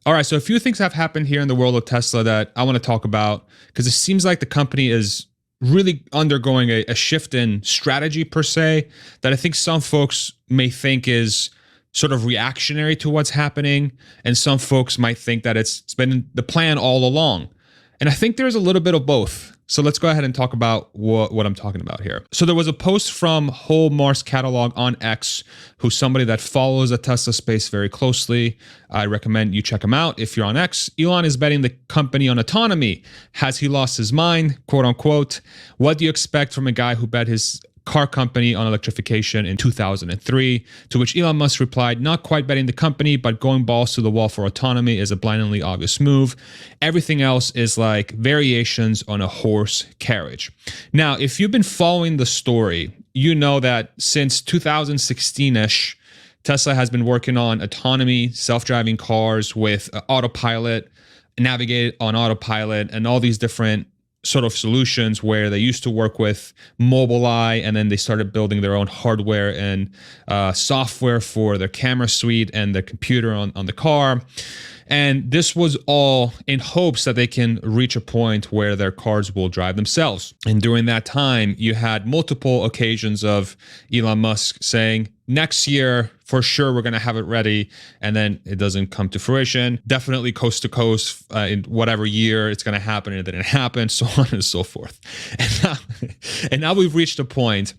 All right, so a few things have happened here in the world of Tesla that I want to talk about because it seems like the company is really undergoing a shift in strategy per se that I think some folks may think is sort of reactionary to what's happening, and some folks might think that it's been the plan all along. And I think there's a little bit of both. So let's go ahead and talk about what I'm talking about here. So there was a post from Whole Mars Catalog on X, who's somebody that follows the Tesla space very closely. I recommend you check him out if you're on X. Elon is betting the company on autonomy. Has he lost his mind? Quote unquote. What do you expect from a guy who bet his car company on electrification in 2003, to which Elon Musk replied, not quite betting the company, but going balls to the wall for autonomy is a blindingly obvious move. Everything else is like variations on a horse carriage. Now, if you've been following the story, you know that since 2016-ish, Tesla has been working on autonomy, self-driving cars with autopilot, navigate on autopilot, and all these different sort of solutions where they used to work with Mobileye, and then they started building their own hardware and software for their camera suite and the computer on the car. And this was all in hopes that they can reach a point where their cars will drive themselves. And during that time, you had multiple occasions of Elon Musk saying, next year, for sure, we're going to have it ready. And then it doesn't come to fruition. Definitely coast to coast in whatever year it's going to happen. And it didn't happen, so on and so forth. And now we've reached a point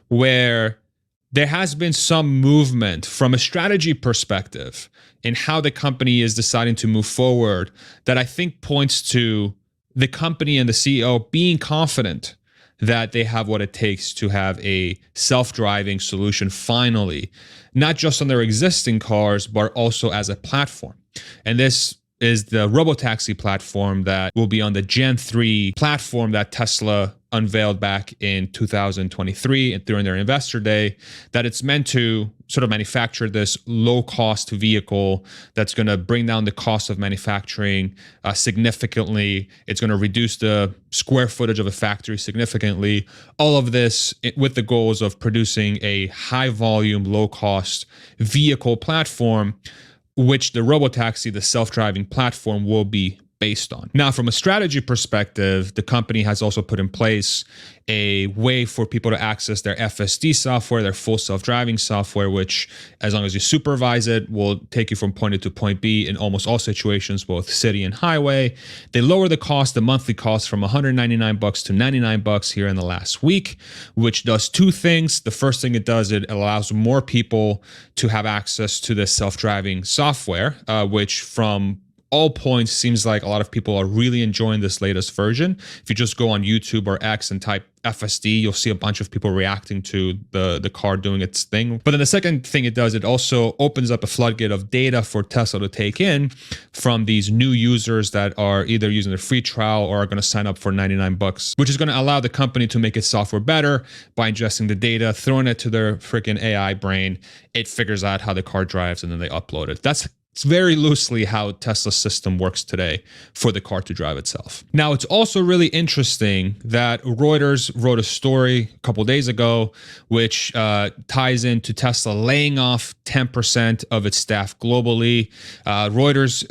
where there has been some movement from a strategy perspective in how the company is deciding to move forward that I think points to the company and the CEO being confident that they have what it takes to have a self-driving solution finally, not just on their existing cars, but also as a platform. And this is the robotaxi platform that will be on the Gen 3 platform that Tesla unveiled back in 2023 during their investor day, that it's meant to sort of manufacture this low-cost vehicle that's going to bring down the cost of manufacturing significantly. It's going to reduce the square footage of a factory significantly. All of this with the goals of producing a high-volume, low-cost vehicle platform, which the robotaxi, the self-driving platform, will be based on. Now, from a strategy perspective, the company has also put in place a way for people to access their FSD software, their full self-driving software, which, as long as you supervise it, will take you from point A to point B in almost all situations, both city and highway. They lower the cost, the monthly cost, from $199 to $99 here in the last week, which does two things. The first thing it does, it allows more people to have access to this self-driving software, which from all points seems like a lot of people are really enjoying this latest version. If you just go on YouTube or X and type FSD, you'll see a bunch of people reacting to the car doing its thing. But then the second thing it does, it also opens up a floodgate of data for Tesla to take in from these new users that are either using the free trial or are going to sign up for $99, which is going to allow the company to make its software better by ingesting the data, throwing it to their freaking AI brain. It figures out how the car drives, and then they upload it. It's very loosely how Tesla's system works today for the car to drive itself. Now, it's also really interesting that Reuters wrote a story a couple days ago, which ties into Tesla laying off 10% of its staff globally. Reuters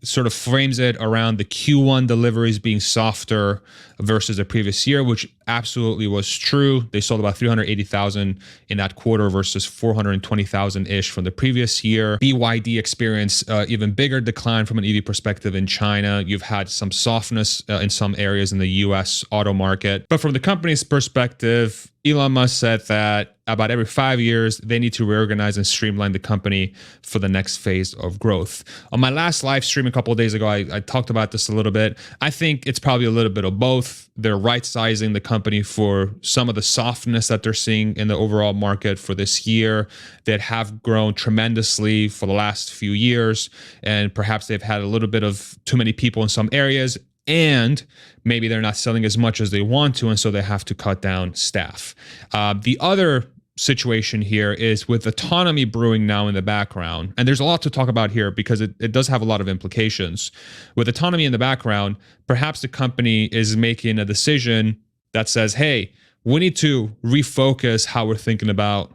sort of frames it around the Q1 deliveries being softer versus the previous year, which absolutely was true. They sold about 380,000 in that quarter versus 420,000-ish from the previous year. BYD experienced even bigger decline from an EV perspective in China. You've had some softness in some areas in the US auto market. But from the company's perspective, Elon Musk said that about every 5 years, they need to reorganize and streamline the company for the next phase of growth. On my last live stream a couple of days ago, I talked about this a little bit. I think it's probably a little bit of both. They're right-sizing the company for some of the softness that they're seeing in the overall market for this year that have grown tremendously for the last few years. And perhaps they've had a little bit of too many people in some areas, and maybe they're not selling as much as they want to, and so they have to cut down staff. The other situation here is with autonomy brewing now in the background, and there's a lot to talk about here because it does have a lot of implications. With autonomy in the background, perhaps the company is making a decision that says, hey, we need to refocus how we're thinking about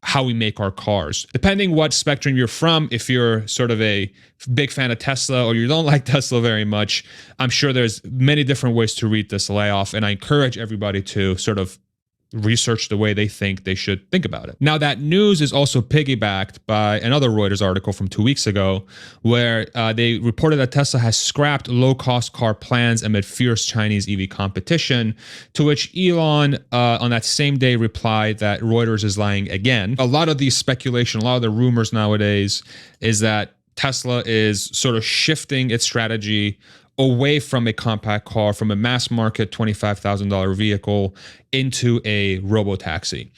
how we make our cars. Depending what spectrum you're from, if you're sort of a big fan of Tesla or you don't like Tesla very much, I'm sure there's many different ways to read this layoff. And I encourage everybody to sort of research the way they think they should think about it. Now, that news is also piggybacked by another Reuters article from 2 weeks ago, where they reported that Tesla has scrapped low-cost car plans amid fierce Chinese EV competition, to which Elon on that same day replied that Reuters is lying again. A lot of the speculation, a lot of the rumors nowadays is that Tesla is sort of shifting its strategy away from a compact car, from a mass market $25,000 vehicle into a robo-taxi.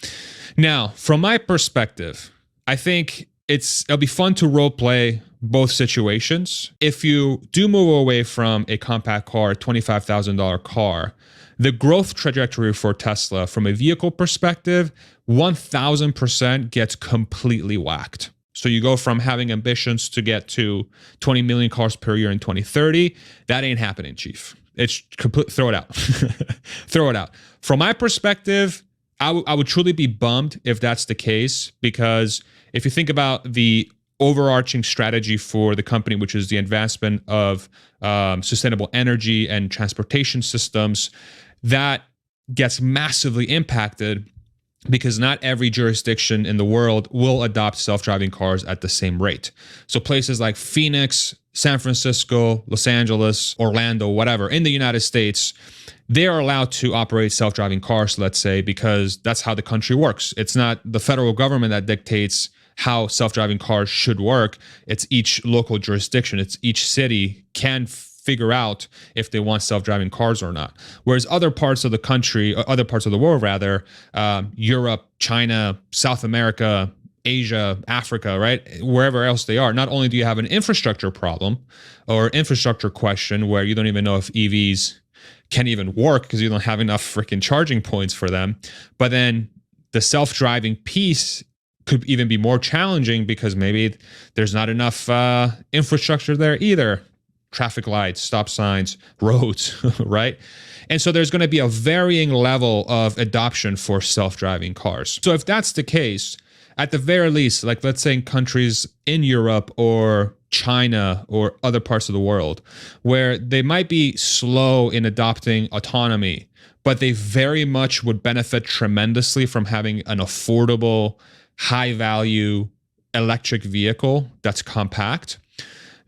Now, from my perspective, I think it'll be fun to role play both situations. If you do move away from a compact car, $25,000 car, the growth trajectory for Tesla from a vehicle perspective, 1,000% gets completely whacked. So you go from having ambitions to get to 20 million cars per year in 2030. That ain't happening, Chief. It's complete. Throw it out. Throw it out. From my perspective, I would truly be bummed if that's the case, because if you think about the overarching strategy for the company, which is the advancement of sustainable energy and transportation systems, that gets massively impacted because not every jurisdiction in the world will adopt self-driving cars at the same rate. So places like Phoenix, San Francisco, Los Angeles, Orlando, whatever, in the United States, they are allowed to operate self-driving cars, let's say, because that's how the country works. It's not the federal government that dictates how self-driving cars should work. It's each local jurisdiction. It's each city can figure out if they want self-driving cars or not. Whereas other parts of the country, other parts of the world rather, Europe, China, South America, Asia, Africa, right? Wherever else they are, not only do you have an infrastructure problem or infrastructure question where you don't even know if EVs can even work because you don't have enough freaking charging points for them, but then the self-driving piece could even be more challenging because maybe there's not enough infrastructure there either. Traffic lights, stop signs, roads, right? And so there's going to be a varying level of adoption for self-driving cars. So if that's the case, at the very least, like let's say in countries in Europe or China or other parts of the world where they might be slow in adopting autonomy, but they very much would benefit tremendously from having an affordable, high-value electric vehicle that's compact,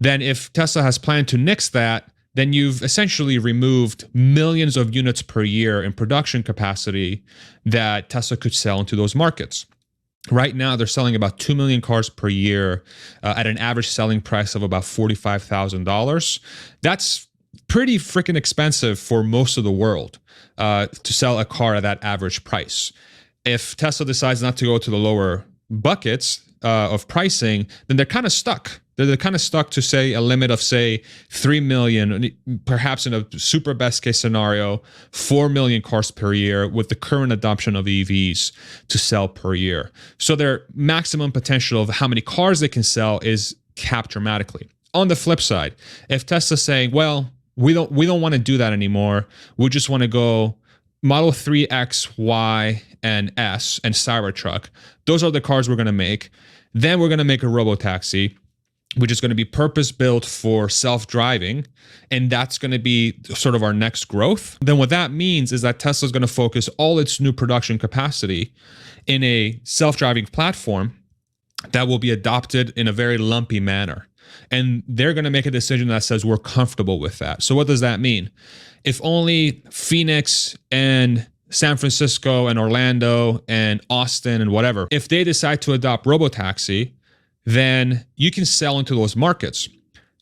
then if Tesla has planned to nix that, then you've essentially removed millions of units per year in production capacity that Tesla could sell into those markets. Right now, they're selling about 2 million cars per year at an average selling price of about $45,000. That's pretty freaking expensive for most of the world to sell a car at that average price. If Tesla decides not to go to the lower buckets of pricing, then they're kind of stuck. They're kind of stuck to, say, a limit of, say, 3 million, perhaps in a super best case scenario, 4 million cars per year with the current adoption of EVs to sell per year. So their maximum potential of how many cars they can sell is capped dramatically. On the flip side, if Tesla's saying, well, we don't want to do that anymore, we just want to go Model 3, X, Y, and S, and Cybertruck, those are the cars we're going to make. Then we're going to make a robotaxi, which is going to be purpose-built for self-driving, and that's going to be sort of our next growth. Then what that means is that Tesla's going to focus all its new production capacity in a self-driving platform that will be adopted in a very lumpy manner. And they're going to make a decision that says we're comfortable with that. So what does that mean? If only Phoenix and San Francisco and Orlando and Austin and whatever, if they decide to adopt robotaxi, then you can sell into those markets.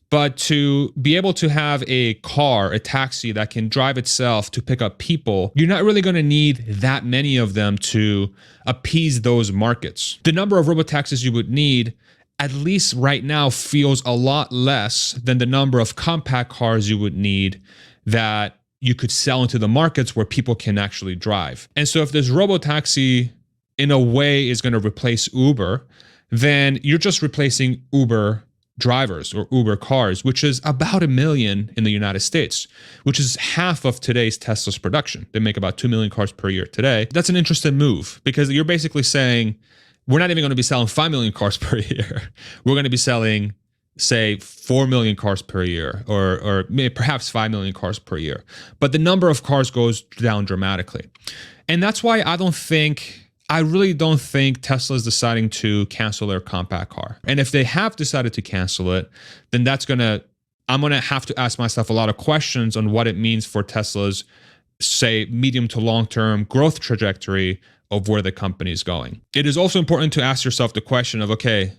But to be able to have a car, a taxi that can drive itself to pick up people, you're not really going to need that many of them to appease those markets. The number of robotaxis you would need, at least right now, feels a lot less than the number of compact cars you would need that you could sell into the markets where people can actually drive. And so if this robotaxi in a way is going to replace Uber, then you're just replacing Uber drivers or Uber cars, which is about 1 million in the United States, which is half of today's Tesla's production. They make about 2 million cars per year today. That's an interesting move because you're basically saying we're not even going to be selling 5 million cars per year. We're going to be selling, say, 4 million cars per year, or maybe perhaps 5 million cars per year. But the number of cars goes down dramatically. And that's why I really don't think Tesla is deciding to cancel their compact car. And if they have decided to cancel it, then I'm going to have to ask myself a lot of questions on what it means for Tesla's, say, medium to long-term growth trajectory of where the company is going. It is also important to ask yourself the question of, okay,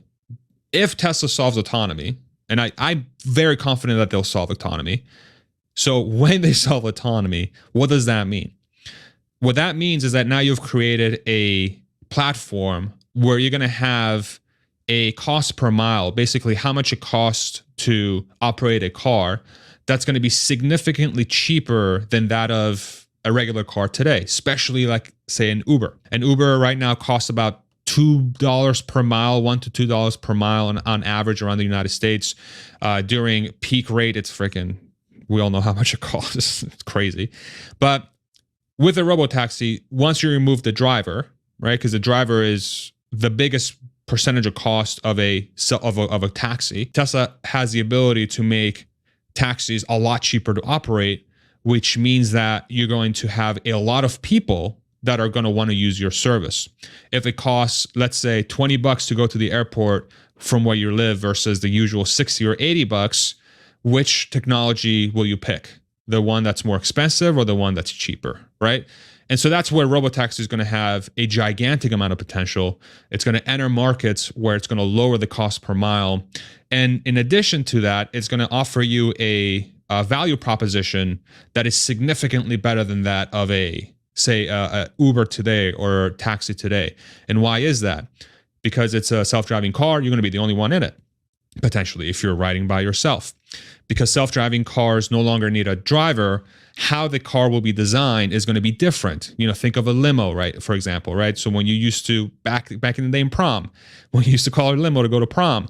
if Tesla solves autonomy, and I'm very confident that they'll solve autonomy. So when they solve autonomy, what does that mean? What that means is that now you've created a platform where you're going to have a cost per mile, basically how much it costs to operate a car, that's going to be significantly cheaper than that of a regular car today, especially like, say, an Uber. An Uber right now costs about $2 per mile, $1 to $2 per mile on average around the United States. During peak rate, it's freaking, we all know how much it costs. It's crazy. But with a robotaxi, once you remove the driver, right? Because the driver is the biggest percentage of cost of a taxi. Tesla has the ability to make taxis a lot cheaper to operate, which means that you're going to have a lot of people that are going to want to use your service. If it costs, let's say, $20 to go to the airport from where you live versus the usual $60 or $80, which technology will you pick? The one that's more expensive or the one that's cheaper, right? And so that's where robotaxi is going to have a gigantic amount of potential. It's going to enter markets where it's going to lower the cost per mile. And in addition to that, it's going to offer you a value proposition that is significantly better than that of say, a Uber today or taxi today. And why is that? Because it's a self-driving car, you're going to be the only one in it, potentially, if you're riding by yourself. Because self-driving cars no longer need a driver, how the car will be designed is going to be different. Think of a limo, right? For example, right? So when you used to, back in the day in prom, when you used to call a limo to go to prom,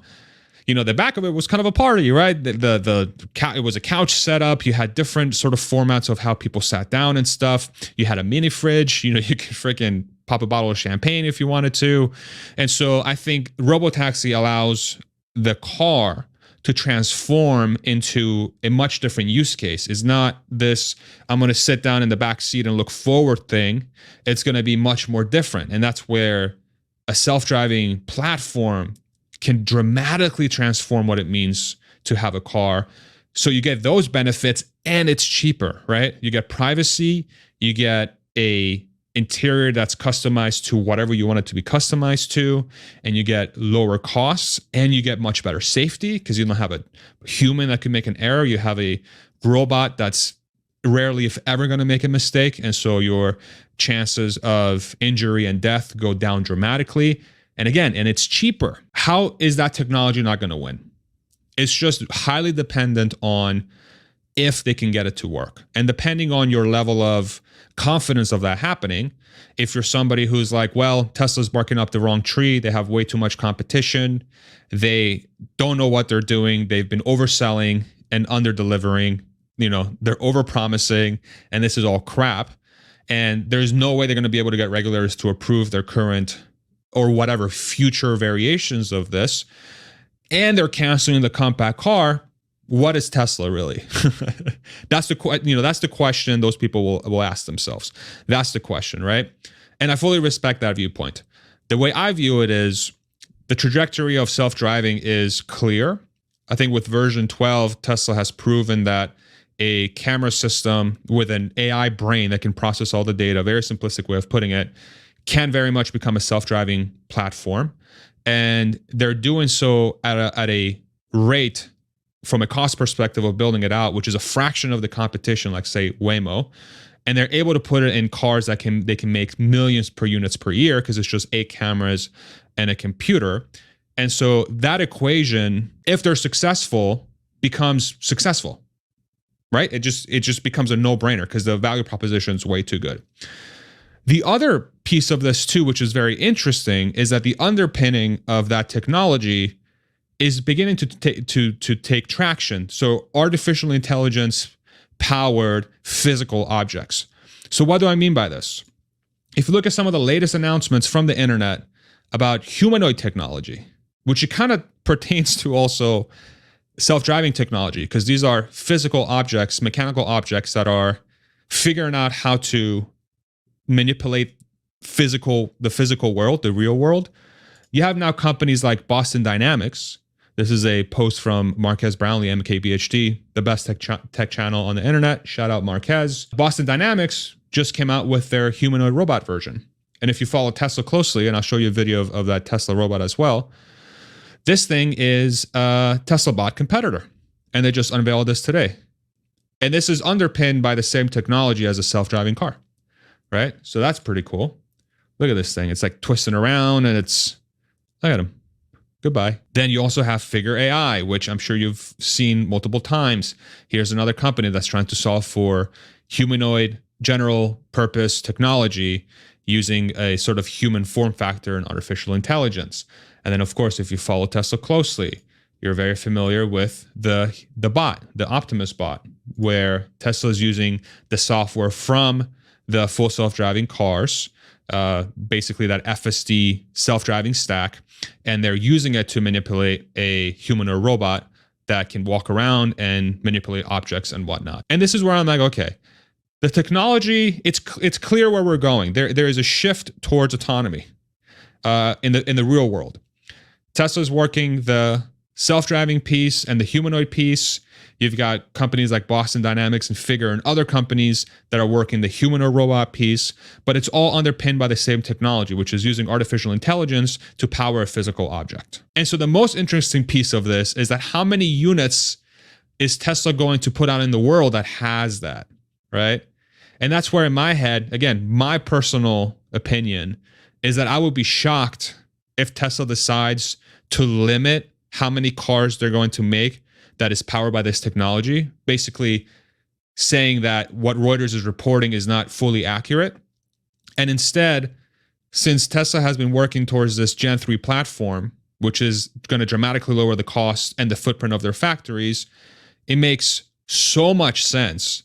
the back of it was kind of a party, right? It was a couch setup. You had different sort of formats of how people sat down and stuff. You had a mini fridge. You could freaking pop a bottle of champagne if you wanted to. And so I think robotaxi allows the car to transform into a much different use case. It's not this, I'm going to sit down in the back seat and look forward thing. It's going to be much more different. And that's where a self-driving platform can dramatically transform what it means to have a car. So you get those benefits and it's cheaper, right? You get privacy, you get a interior that's customized to whatever you want it to be customized to, and you get lower costs and you get much better safety because you don't have a human that can make an error. You have a robot that's rarely, if ever, going to make a mistake. And so your chances of injury and death go down dramatically. And again, and it's cheaper. How is that technology not going to win? It's just highly dependent on if they can get it to work. And depending on your level of confidence of that happening, if you're somebody who's like, well, Tesla's barking up the wrong tree, they have way too much competition, they don't know what they're doing, they've been overselling and under-delivering, they're over-promising, and this is all crap, and there's no way they're going to be able to get regulators to approve their current or whatever future variations of this, and they're canceling the compact car, what is Tesla really? That's the question those people will ask themselves. That's the question, right? And I fully respect that viewpoint. The way I view it is the trajectory of self-driving is clear. I think with version 12, Tesla has proven that a camera system with an AI brain that can process all the data, very simplistic way of putting it, can very much become a self-driving platform. And they're doing so at a rate from a cost perspective of building it out, which is a fraction of the competition, like say Waymo, and they're able to put it in cars that they can make millions per units per year because it's just 8 cameras and a computer. And so that equation, if they're successful, becomes successful, right? It just becomes a no-brainer because the value proposition is way too good. The other piece of this too, which is very interesting, is that the underpinning of that technology is beginning to take traction. So artificial intelligence powered physical objects. So what do I mean by this? If you look at some of the latest announcements from the internet, about humanoid technology, which it kind of pertains to also self-driving technology, because these are physical objects, mechanical objects that are figuring out how to manipulate the physical world, the real world. You have now companies like Boston Dynamics. This is a post from Marquez Brownlee, MKBHD, the best tech channel on the internet. Shout out Marquez. Boston Dynamics just came out with their humanoid robot version. And if you follow Tesla closely, and I'll show you a video of that Tesla robot as well, this thing is a Tesla bot competitor. And they just unveiled this today. And this is underpinned by the same technology as a self-driving car, right? So that's pretty cool. Look at this thing. It's like twisting around and it's, look at him. Goodbye. Then you also have Figure AI, which I'm sure you've seen multiple times. Here's another company that's trying to solve for humanoid general purpose technology using a sort of human form factor and artificial intelligence. And then, of course, if you follow Tesla closely, you're very familiar with the bot, the Optimus bot, where Tesla is using the software from the full self-driving cars, basically that FSD self-driving stack, and they're using it to manipulate a human or robot that can walk around and manipulate objects and whatnot. And this is where I'm like, okay, the technology, it's clear where we're going. There is a shift towards autonomy in the real world. Tesla's working the self-driving piece and the humanoid piece. You've got companies like Boston Dynamics and Figure and other companies that are working the human or robot piece, but it's all underpinned by the same technology, which is using artificial intelligence to power a physical object. And so the most interesting piece of this is that how many units is Tesla going to put out in the world that has that, right? And that's where in my head, again, my personal opinion is that I would be shocked if Tesla decides to limit how many cars they're going to make that is powered by this technology, basically saying that what Reuters is reporting is not fully accurate. And instead, since Tesla has been working towards this Gen 3 platform, which is going to dramatically lower the cost and the footprint of their factories, it makes so much sense.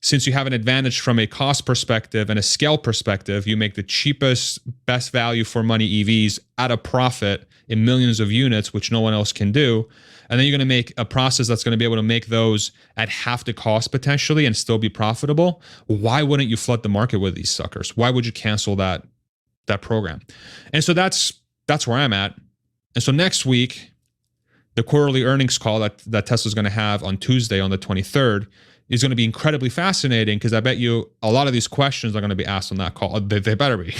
Since you have an advantage from a cost perspective and a scale perspective, you make the cheapest, best value for money EVs at a profit in millions of units, which no one else can do. And then you're going to make a process that's going to be able to make those at half the cost potentially and still be profitable. Why wouldn't you flood the market with these suckers? Why would you cancel that program? And so that's where I'm at. And so next week, the quarterly earnings call that Tesla's going to have on Tuesday on the 23rd is going to be incredibly fascinating, because I bet you a lot of these questions are going to be asked on that call. They better be.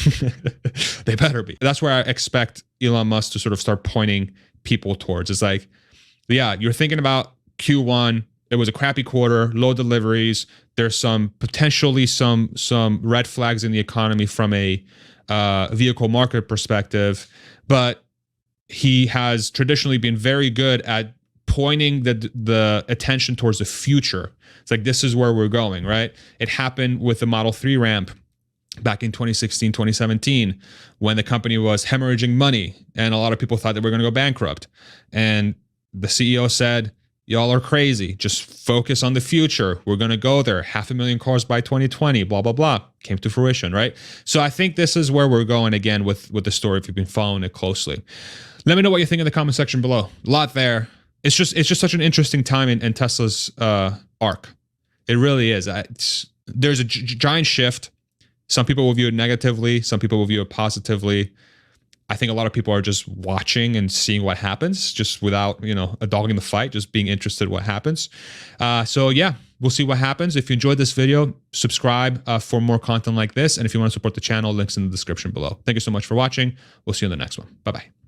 They better be. That's where I expect Elon Musk to sort of start pointing people towards. It's like, yeah, you're thinking about Q1. It was a crappy quarter, low deliveries. There's potentially some red flags in the economy from a vehicle market perspective, but he has traditionally been very good at pointing the attention towards the future. It's like, this is where we're going, right? It happened with the Model 3 ramp back in 2016, 2017, when the company was hemorrhaging money and a lot of people thought that we're going to go bankrupt. And the CEO said, y'all are crazy. Just focus on the future. We're going to go there. 500,000 cars by 2020, blah, blah, blah. Came to fruition, right? So I think this is where we're going again with the story, if you've been following it closely. Let me know what you think in the comment section below. A lot there. It's just such an interesting time in Tesla's arc. It really is. There's a giant shift. Some people will view it negatively. Some people will view it positively. I think a lot of people are just watching and seeing what happens, just without, a dog in the fight, just being interested in what happens. So yeah, we'll see what happens. If you enjoyed this video, subscribe for more content like this. And if you want to support the channel, links in the description below. Thank you so much for watching. We'll see you in the next one. Bye-bye.